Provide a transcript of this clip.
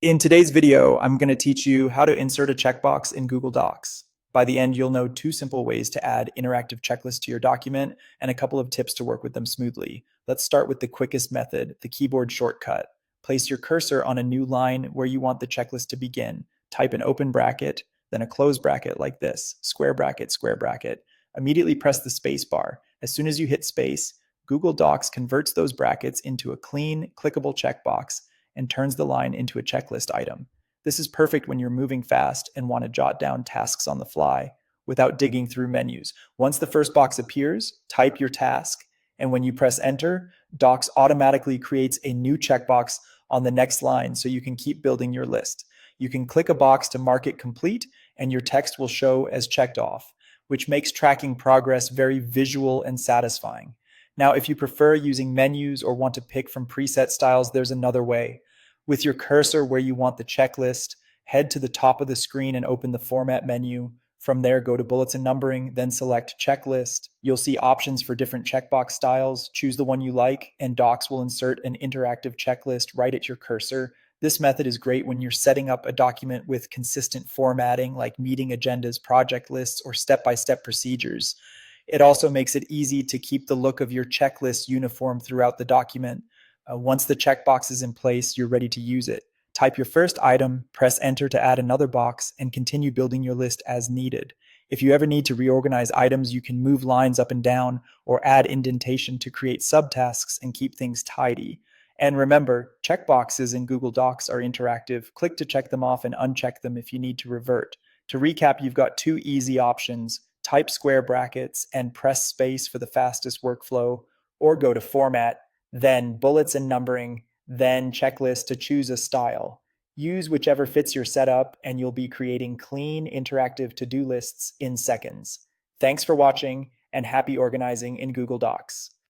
In today's video, I'm going to teach you how to insert a checkbox in Google Docs. By the end, you'll know two simple ways to add interactive checklists to your document and a couple of tips to work with them smoothly. Let's start with the quickest method, the keyboard shortcut. Place your cursor on a new line where you want the checklist to begin. Type an open bracket, then a close bracket like this, square bracket, square bracket. Immediately press the space bar. As soon as you hit space, Google Docs converts those brackets into a clean, clickable checkbox and turns the line into a checklist item. This is perfect when you're moving fast and want to jot down tasks on the fly without digging through menus. Once the first box appears, type your task, and when you press enter, Docs automatically creates a new checkbox on the next line so you can keep building your list. You can click a box to mark it complete, and your text will show as checked off, which makes tracking progress very visual and satisfying. Now, if you prefer using menus or want to pick from preset styles, there's another way. With your cursor where you want the checklist, head to the top of the screen and open the Format menu. From there, go to Bullets and Numbering, then select Checklist. You'll see options for different checkbox styles. Choose the one you like, and Docs will insert an interactive checklist right at your cursor. This method is great when you're setting up a document with consistent formatting, like meeting agendas, project lists, or step-by-step procedures. It also makes it easy to keep the look of your checklist uniform throughout the document. Once the checkbox is in place, you're ready to use it. Type your first item, press enter to add another box, and continue building your list as needed. If you ever need to reorganize items, you can move lines up and down or add indentation to create subtasks and keep things tidy. And remember, checkboxes in Google Docs are interactive. Click to check them off and uncheck them if you need to revert. To recap, you've got two easy options: type square brackets and press space for the fastest workflow, or go to Format, then Bullets and Numbering, then Checklist to choose a style. Use whichever fits your setup, and you'll be creating clean, interactive to-do lists in seconds. Thanks for watching, and happy organizing in Google Docs.